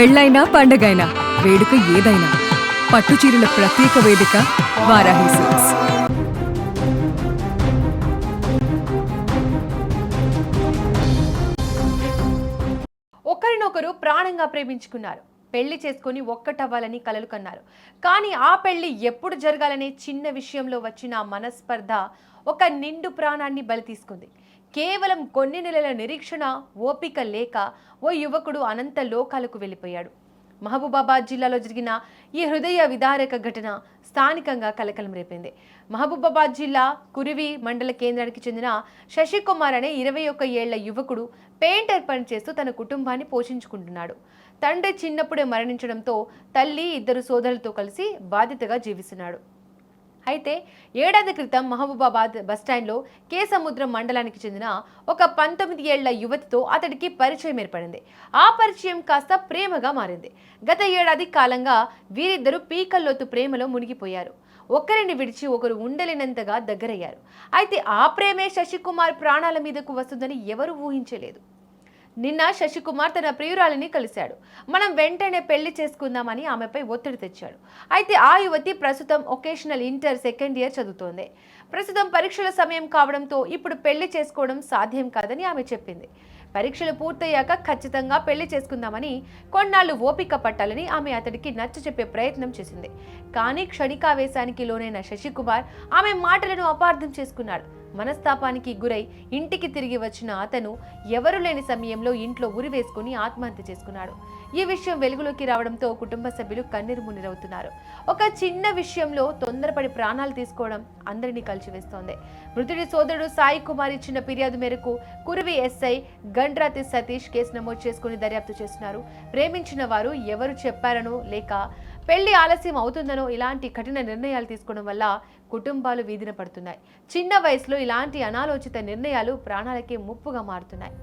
పెళ్ళైనా పండగైనా వేడుక ఏదైనా పట్టుచీరల ప్రత్యేక వేదిక వారాహి సిల్క్స్. ఒకరినొకరు ప్రాణంగా ప్రేమించుకున్నారు. పెళ్లి చేసుకుని ఒక్కటవ్వాలని కలలు కన్నారు. కానీ ఆ పెళ్లి ఎప్పుడు జరగాలనే చిన్న విషయంలో వచ్చిన మనస్పర్ధ ఒక నిండు ప్రాణాన్ని బలి తీసుకుంది. కేవలం కొన్ని నెలల నిరీక్షణ, ఓపిక లేక ఓ యువకుడు అనంత లోకాలకు వెళ్ళిపోయాడు. మహబూబాబాద్ జిల్లాలో జరిగిన ఈ హృదయ విదారక ఘటన స్థానికంగా కలకలం రేపింది. మహబూబాబాద్ జిల్లా కురివి మండల కేంద్రానికి చెందిన శశికుమార్ అనే 21 ఏళ్ల యువకుడు పెయింటర్ పని చేస్తూ తన కుటుంబాన్ని పోషించుకుంటున్నాడు. తండ్రి చిన్నప్పుడే మరణించడంతో తల్లి, 2 సోదరులతో కలిసి బాధ్యతగా జీవిస్తున్నాడు. అయితే ఏడాది క్రితం మహబూబాబాద్ బస్టాండ్లో కేసముద్రం మండలానికి చెందిన ఒక 19 ఏళ్ల యువతితో అతడికి పరిచయం ఏర్పడింది. ఆ పరిచయం కాస్త ప్రేమగా మారింది. గత ఏడాది కాలంగా వీరిద్దరూ పీకల్లోతు ప్రేమలో మునిగిపోయారు. ఒకరిని విడిచి ఒకరు ఉండలేనంతగా దగ్గరయ్యారు. అయితే ఆ ప్రేమే శశికుమార్ ప్రాణాల మీదకు వస్తుందని ఎవరూ ఊహించలేదు. నిన్న శశికుమార్ తన ప్రియురాలిని కలిశాడు. మనం వెంటనే పెళ్లి చేసుకుందామని ఆమెపై ఒత్తిడి తెచ్చాడు. అయితే ఆ యువతి ప్రస్తుతం వొకేషనల్ ఇంటర్ సెకండ్ ఇయర్ చదువుతోంది. ప్రస్తుతం పరీక్షల సమయం కావడంతో ఇప్పుడు పెళ్లి చేసుకోవడం సాధ్యం కాదని ఆమె చెప్పింది. పరీక్షలు పూర్తయ్యాక ఖచ్చితంగా పెళ్లి చేసుకుందామని, కొన్నాళ్ళు ఓపిక పట్టాలని ఆమె అతడికి నచ్చచెప్పే ప్రయత్నం చేసింది. కానీ క్షణికావేశానికి లోనైన శశికుమార్ ఆమె మాటలను అపార్థం చేసుకున్నాడు. మనస్తాపానికి గురై ఇంటికి తిరిగి వచ్చిన అతను ఎవరు లేని సమయంలో ఇంట్లో ఉరి వేసుకుని ఆత్మహత్య చేసుకున్నాడు. ఈ విషయం వెలుగులోకి రావడంతో కుటుంబ సభ్యులు కన్నీరు మున్నీరవుతున్నారు. ఒక చిన్న విషయంలో తొందరపడి ప్రాణాలు తీసుకోవడం అందరినీ కలిచివేస్తోంది. మృతుడి సోదరుడు సాయి కుమార్ ఇచ్చిన ఫిర్యాదు మేరకు కురివి ఎస్ఐ గండ్రాతి సతీష్ కేసు నమోదు చేసుకుని దర్యాప్తు చేస్తున్నారు. ప్రేమించిన వారు ఎవరు చెప్పారనో లేక పెళ్లి ఆలస్యం అవుతుందనో ఇలాంటి కఠిన నిర్ణయాలు తీసుకోవడం వల్ల కుటుంబాలు వీధిన పడుతున్నాయి. చిన్న వయసులో ఇలాంటి అనాలోచిత నిర్ణయాలు ప్రాణాలకే ముప్పుగా మారుతున్నాయి.